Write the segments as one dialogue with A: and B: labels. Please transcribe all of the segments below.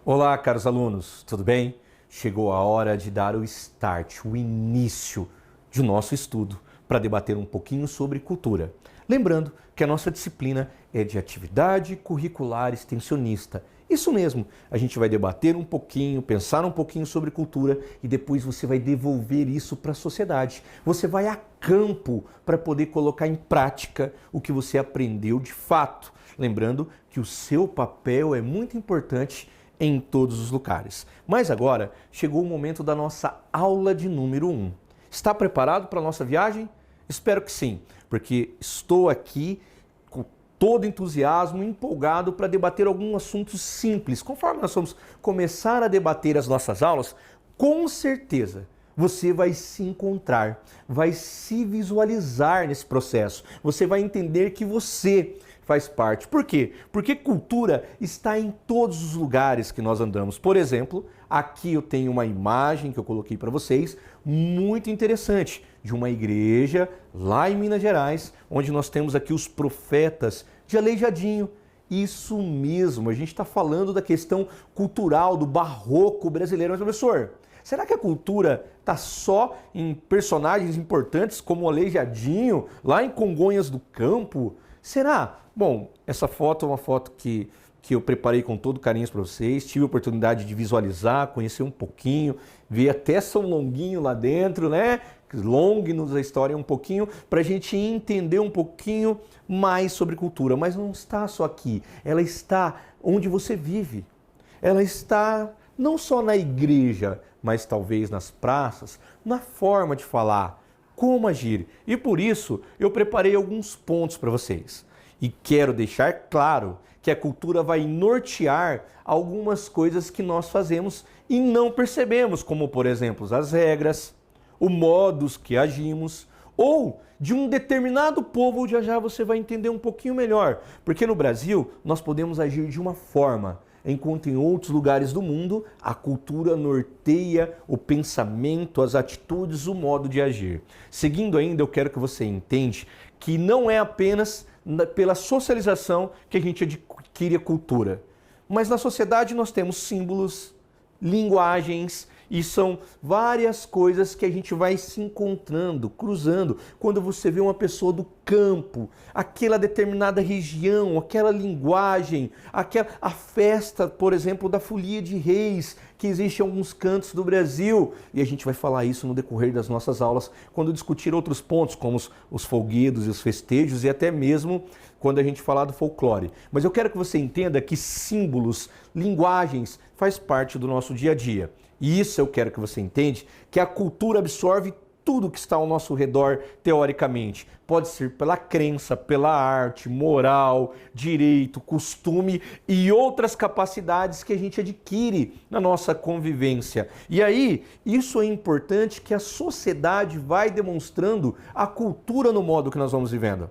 A: Olá, caros alunos, tudo bem? Chegou a hora de dar o start, o início de nosso estudo para debater um pouquinho sobre cultura. Lembrando que a nossa disciplina é de atividade curricular extensionista. Isso mesmo, a gente vai debater um pouquinho, pensar um pouquinho sobre cultura e depois você vai devolver isso para a sociedade. Você vai a campo para poder colocar em prática o que você aprendeu de fato. Lembrando que o seu papel é muito importante em todos os lugares. Mas agora chegou o momento da nossa aula de número 1. Está preparado para a nossa viagem? Espero que sim, porque estou aqui com todo entusiasmo, empolgado para debater alguns assuntos simples. Conforme nós vamos começar a debater as nossas aulas, com certeza você vai se encontrar, vai se visualizar nesse processo. Você vai entender que você faz parte. Por quê? Porque cultura está em todos os lugares que nós andamos. Por exemplo, aqui eu tenho uma imagem que eu coloquei para vocês, muito interessante, de uma igreja lá em Minas Gerais, onde nós temos aqui os profetas de Aleijadinho. Isso mesmo, a gente está falando da questão cultural, do barroco brasileiro. Mas, professor, será que a cultura está só em personagens importantes como o Aleijadinho, lá em Congonhas do Campo? Será? Bom, essa foto é uma foto que eu preparei com todo carinho para vocês, tive a oportunidade de visualizar, conhecer um pouquinho, ver até São Longuinho lá dentro, né? Longue-nos a história um pouquinho, para a gente entender um pouquinho mais sobre cultura. Mas não está só aqui, ela está onde você vive. Ela está não só na igreja, mas talvez nas praças, na forma de falar, como agir. E por isso eu preparei alguns pontos para vocês. E quero deixar claro que a cultura vai nortear algumas coisas que nós fazemos e não percebemos, como por exemplo as regras, o modus que agimos, ou de um determinado povo, já já você vai entender um pouquinho melhor. Porque no Brasil nós podemos agir de uma forma, enquanto em outros lugares do mundo a cultura norteia o pensamento, as atitudes, o modo de agir. Seguindo ainda, eu quero que você entenda que não é apenas pela socialização que a gente adquire a cultura, mas na sociedade nós temos símbolos, linguagens, e são várias coisas que a gente vai se encontrando, cruzando. Quando você vê uma pessoa do campo, aquela determinada região, aquela linguagem, a festa, por exemplo, da Folia de Reis, que existe em alguns cantos do Brasil. E a gente vai falar isso no decorrer das nossas aulas, quando discutir outros pontos, como os folguedos e os festejos, e até mesmo quando a gente falar do folclore. Mas eu quero que você entenda que símbolos, linguagens, faz parte do nosso dia a dia. E isso eu quero que você entenda, que a cultura absorve tudo que está ao nosso redor, teoricamente. Pode ser pela crença, pela arte, moral, direito, costume e outras capacidades que a gente adquire na nossa convivência. E aí, isso é importante, que a sociedade vai demonstrando a cultura no modo que nós vamos vivendo.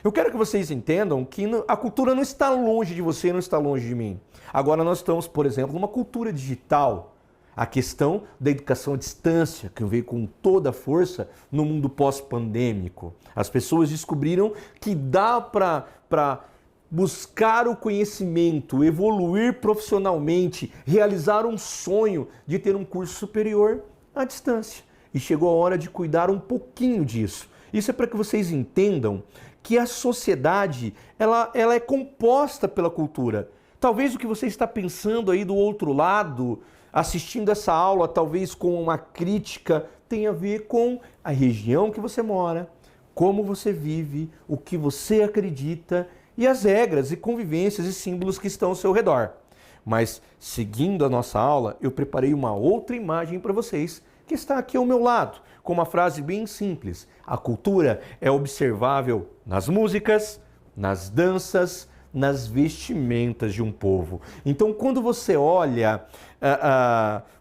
A: Eu quero que vocês entendam que a cultura não está longe de você, não está longe de mim. Agora nós estamos, por exemplo, numa cultura digital. A questão da educação à distância, que veio com toda a força no mundo pós-pandêmico. As pessoas descobriram que dá para buscar o conhecimento, evoluir profissionalmente, realizar um sonho de ter um curso superior à distância. E chegou a hora de cuidar um pouquinho disso. Isso é para que vocês entendam que a sociedade ela é composta pela cultura. Talvez o que você está pensando aí do outro lado, assistindo essa aula, talvez com uma crítica, tem a ver com a região que você mora, como você vive, o que você acredita e as regras e convivências e símbolos que estão ao seu redor. Mas, seguindo a nossa aula, eu preparei uma outra imagem para vocês, que está aqui ao meu lado, com uma frase bem simples. A cultura é observável nas músicas, nas danças, nas vestimentas de um povo. Então, quando você olha,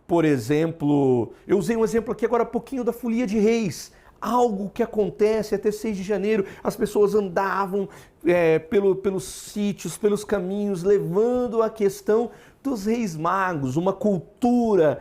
A: por exemplo, eu usei um exemplo aqui agora há pouquinho da Folia de Reis, algo que acontece até 6 de janeiro, as pessoas andavam pelos sítios, pelos caminhos, levando a questão dos Reis Magos, uma cultura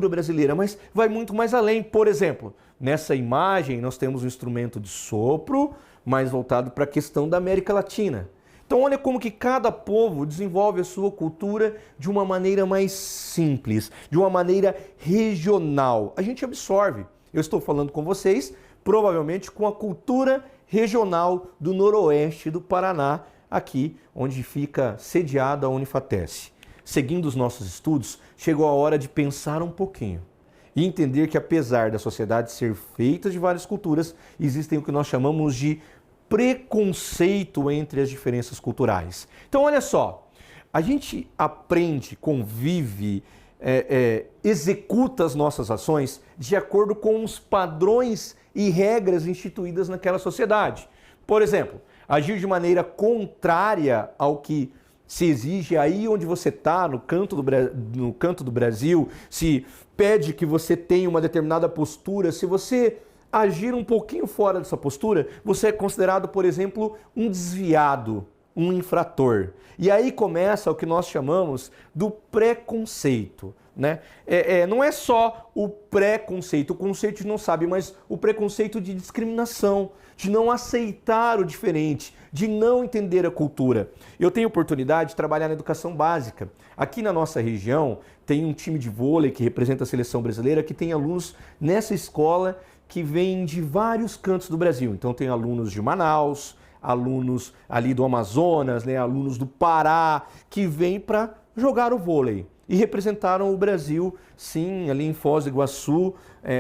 A: brasileira, mas vai muito mais além. Por exemplo, nessa imagem nós temos um instrumento de sopro, mais voltado para a questão da América Latina. Então olha como que cada povo desenvolve a sua cultura de uma maneira mais simples, de uma maneira regional. A gente absorve. Eu estou falando com vocês, provavelmente com a cultura regional do noroeste do Paraná, aqui onde fica sediada a Unifatesc. Seguindo os nossos estudos, chegou a hora de pensar um pouquinho e entender que apesar da sociedade ser feita de várias culturas, existem o que nós chamamos de preconceito entre as diferenças culturais. Então olha só, a gente aprende, convive, executa as nossas ações de acordo com os padrões e regras instituídas naquela sociedade. Por exemplo, agir de maneira contrária ao que se exige aí onde você está, no canto do Brasil, se pede que você tenha uma determinada postura, se você agir um pouquinho fora dessa postura, você é considerado, por exemplo, um desviado, um infrator. E aí começa o que nós chamamos do preconceito, né? Não é só o preconceito, o conceito a gente não sabe, mas o preconceito de discriminação, de não aceitar o diferente, de não entender a cultura. Eu tenho oportunidade de trabalhar na educação básica. Aqui na nossa região tem um time de vôlei que representa a seleção brasileira, que tem alunos nessa escola que vêm de vários cantos do Brasil. Então tem alunos de Manaus, alunos ali do Amazonas, né, alunos do Pará, que vêm para jogar o vôlei. E representaram o Brasil, sim, ali em Foz do Iguaçu,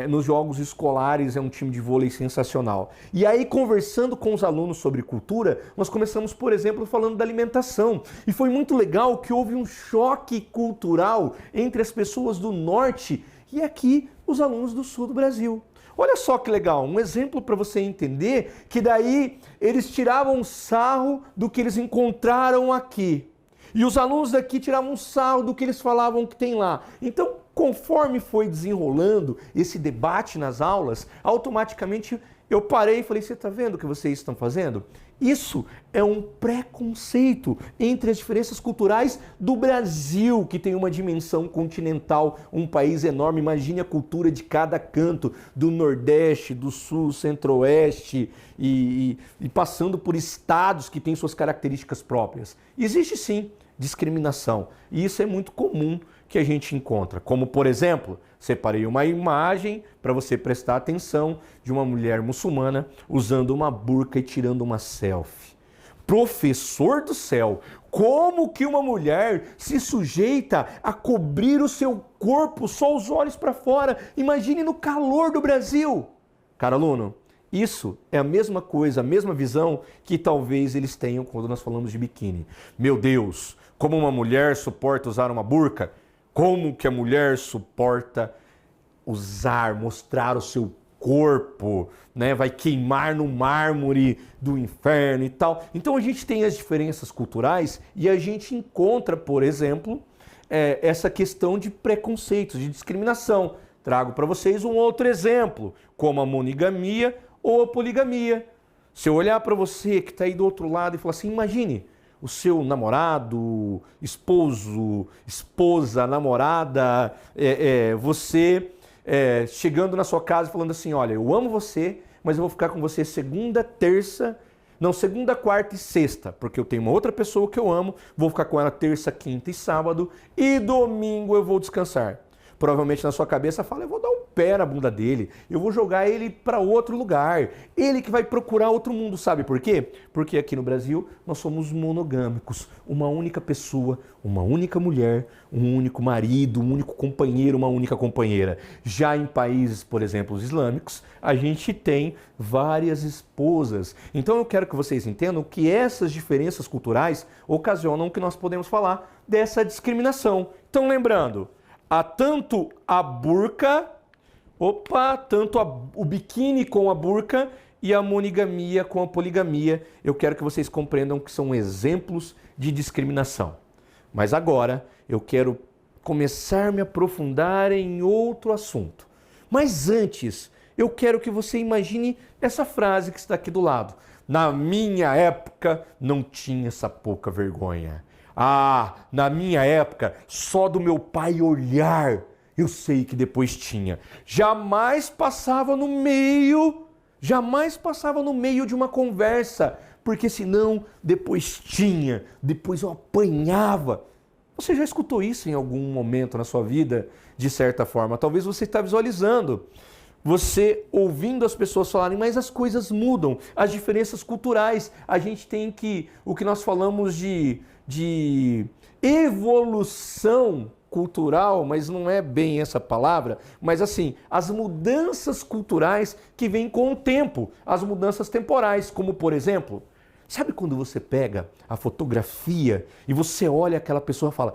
A: nos jogos escolares, é um time de vôlei sensacional. E aí, conversando com os alunos sobre cultura, nós começamos, por exemplo, falando da alimentação. E foi muito legal que houve um choque cultural entre as pessoas do norte e aqui os alunos do sul do Brasil. Olha só que legal, um exemplo para você entender que daí eles tiravam sarro do que eles encontraram aqui. E os alunos daqui tiravam sarro do que eles falavam que tem lá. Então, conforme foi desenrolando esse debate nas aulas, automaticamente eu parei e falei, você está vendo o que vocês estão fazendo? Isso é um preconceito entre as diferenças culturais do Brasil, que tem uma dimensão continental, um país enorme. Imagine a cultura de cada canto, do Nordeste, do Sul, Centro-Oeste e passando por estados que têm suas características próprias. Existe sim discriminação e isso é muito comum que a gente encontra, como por exemplo, separei uma imagem para você prestar atenção de uma mulher muçulmana usando uma burca e tirando uma selfie. Professor do céu, como que uma mulher se sujeita a cobrir o seu corpo, só os olhos para fora? Imagine no calor do Brasil. Cara aluno, isso é a mesma coisa, a mesma visão que talvez eles tenham quando nós falamos de biquíni. Meu Deus, como uma mulher suporta usar uma burca? Como que a mulher suporta usar, mostrar o seu corpo, né? Vai queimar no mármore do inferno e tal. Então a gente tem as diferenças culturais e a gente encontra, por exemplo, essa questão de preconceitos, de discriminação. Trago para vocês um outro exemplo, como a monogamia ou a poligamia. Se eu olhar para você que está aí do outro lado e falar assim, imagine o seu namorado, esposo, esposa, namorada, você chegando na sua casa e falando assim, olha, eu amo você, mas eu vou ficar com você segunda, quarta e sexta, porque eu tenho uma outra pessoa que eu amo, vou ficar com ela terça, quinta e sábado, e domingo eu vou descansar. Provavelmente na sua cabeça fala, eu vou dar um pé na bunda dele, eu vou jogar ele para outro lugar, ele que vai procurar outro mundo, sabe por quê? Porque aqui no Brasil nós somos monogâmicos, uma única pessoa, uma única mulher, um único marido, um único companheiro, uma única companheira. Já em países, por exemplo, os islâmicos, a gente tem várias esposas. Então eu quero que vocês entendam que essas diferenças culturais ocasionam que nós podemos falar dessa discriminação. Então lembrando, há tanto a burca, o biquíni com a burca e a monogamia com a poligamia. Eu quero que vocês compreendam que são exemplos de discriminação. Mas agora eu quero começar a me aprofundar em outro assunto. Mas antes, eu quero que você imagine essa frase que está aqui do lado. Na minha época não tinha essa pouca vergonha. Ah, na minha época, só do meu pai olhar, eu sei que depois tinha. Jamais passava no meio de uma conversa porque senão depois depois eu apanhava. Você já escutou isso em algum momento na sua vida, de certa forma? Talvez você está visualizando, você ouvindo as pessoas falarem, mas as coisas mudam, as diferenças culturais, a gente tem o que nós falamos de evolução cultural, mas não é bem essa palavra, mas assim, as mudanças culturais que vêm com o tempo, as mudanças temporais, como por exemplo, sabe quando você pega a fotografia e você olha aquela pessoa e fala,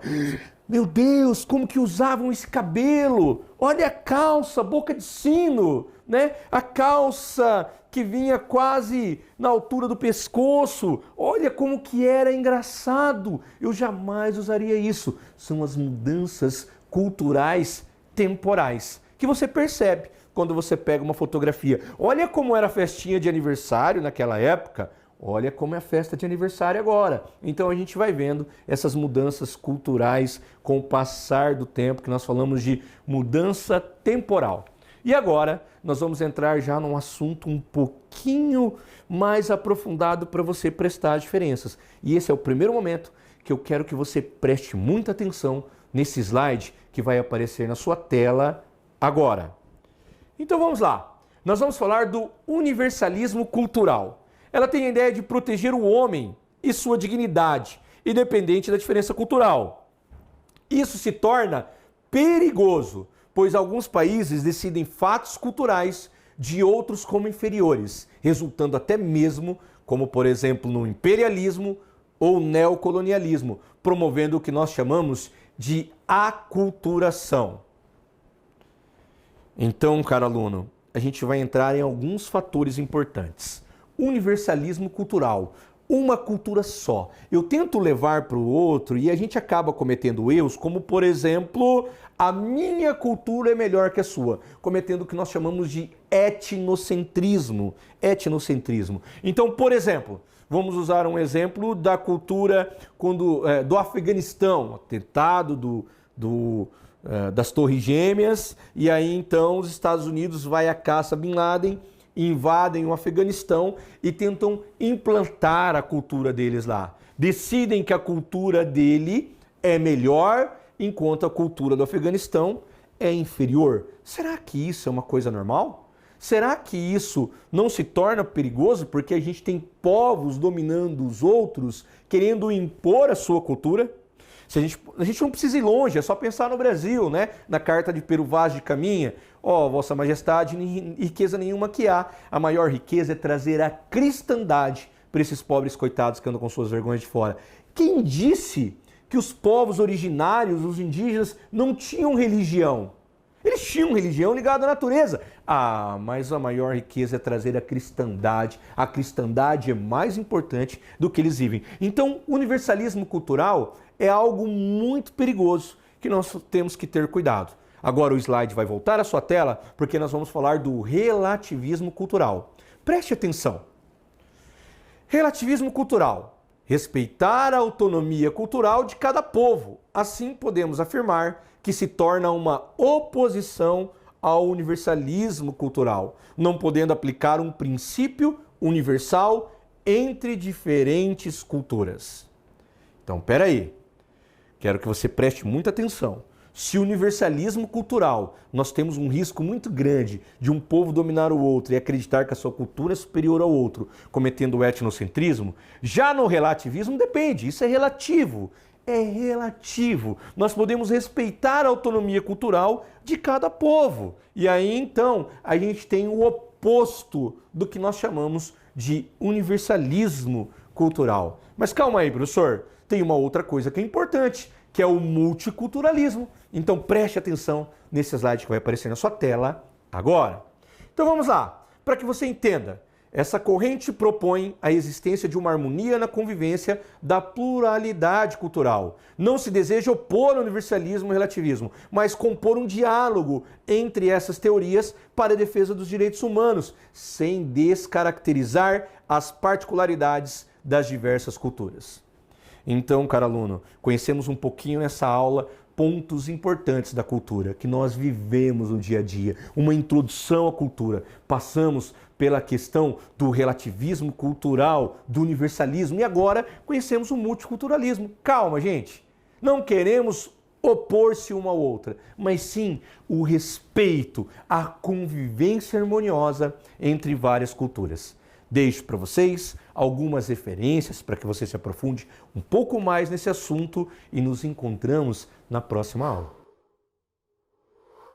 A: meu Deus, como que usavam esse cabelo? Olha a calça, boca de sino, né? A calça que vinha quase na altura do pescoço. Olha como que era engraçado. Eu jamais usaria isso. São as mudanças culturais temporais que você percebe quando você pega uma fotografia. Olha como era a festinha de aniversário naquela época. Olha como é a festa de aniversário agora. Então a gente vai vendo essas mudanças culturais com o passar do tempo, que nós falamos de mudança temporal. E agora nós vamos entrar já num assunto um pouquinho mais aprofundado para você prestar as diferenças. E esse é o primeiro momento que eu quero que você preste muita atenção nesse slide que vai aparecer na sua tela agora. Então vamos lá. Nós vamos falar do universalismo cultural. Ela tem a ideia de proteger o homem e sua dignidade, independente da diferença cultural. Isso se torna perigoso, pois alguns países decidem fatos culturais de outros como inferiores, resultando até mesmo, como por exemplo no imperialismo ou neocolonialismo, promovendo o que nós chamamos de aculturação. Então, caro aluno, a gente vai entrar em alguns fatores importantes. Universalismo cultural, uma cultura só. Eu tento levar para o outro e a gente acaba cometendo erros, como por exemplo, a minha cultura é melhor que a sua, cometendo o que nós chamamos de etnocentrismo. Etnocentrismo. Então, por exemplo, vamos usar um exemplo da cultura do Afeganistão, atentado das Torres Gêmeas, e aí então os Estados Unidos vai à caça a Bin Laden, invadem o Afeganistão e tentam implantar a cultura deles lá. Decidem que a cultura dele é melhor, enquanto a cultura do Afeganistão é inferior. Será que isso é uma coisa normal? Será que isso não se torna perigoso porque a gente tem povos dominando os outros, querendo impor a sua cultura? A gente não precisa ir longe, é só pensar no Brasil, né? Na carta de Pero Vaz de Caminha. Ó, Vossa Majestade, riqueza nenhuma que há. A maior riqueza é trazer a cristandade para esses pobres coitados que andam com suas vergonhas de fora. Quem disse que os povos originários, os indígenas, não tinham religião? Eles tinham religião ligada à natureza. Ah, mas a maior riqueza é trazer a cristandade. A cristandade é mais importante do que eles vivem. Então, o universalismo cultural é algo muito perigoso que nós temos que ter cuidado. Agora o slide vai voltar à sua tela porque nós vamos falar do relativismo cultural. Preste atenção. Relativismo cultural. Respeitar a autonomia cultural de cada povo. Assim podemos afirmar que se torna uma oposição ao universalismo cultural, não podendo aplicar um princípio universal entre diferentes culturas. Então, peraí. Quero que você preste muita atenção. Se o universalismo cultural, nós temos um risco muito grande de um povo dominar o outro e acreditar que a sua cultura é superior ao outro, cometendo o etnocentrismo, já no relativismo depende, isso é relativo. É relativo. Nós podemos respeitar a autonomia cultural de cada povo. E aí, então, a gente tem o oposto do que nós chamamos de universalismo cultural. Mas calma aí, professor. Tem uma outra coisa que é importante, que é o multiculturalismo. Então preste atenção nesse slide que vai aparecer na sua tela agora. Então vamos lá, para que você entenda. Essa corrente propõe a existência de uma harmonia na convivência da pluralidade cultural. Não se deseja opor o universalismo e o relativismo, mas compor um diálogo entre essas teorias para a defesa dos direitos humanos, sem descaracterizar as particularidades das diversas culturas. Então, caro aluno, conhecemos um pouquinho nessa aula pontos importantes da cultura que nós vivemos no dia a dia, uma introdução à cultura. Passamos pela questão do relativismo cultural, do universalismo e agora conhecemos o multiculturalismo. Calma, gente! Não queremos opor-se uma à outra, mas sim o respeito, a convivência harmoniosa entre várias culturas. Deixo para vocês algumas referências para que você se aprofunde um pouco mais nesse assunto e nos encontramos na próxima aula.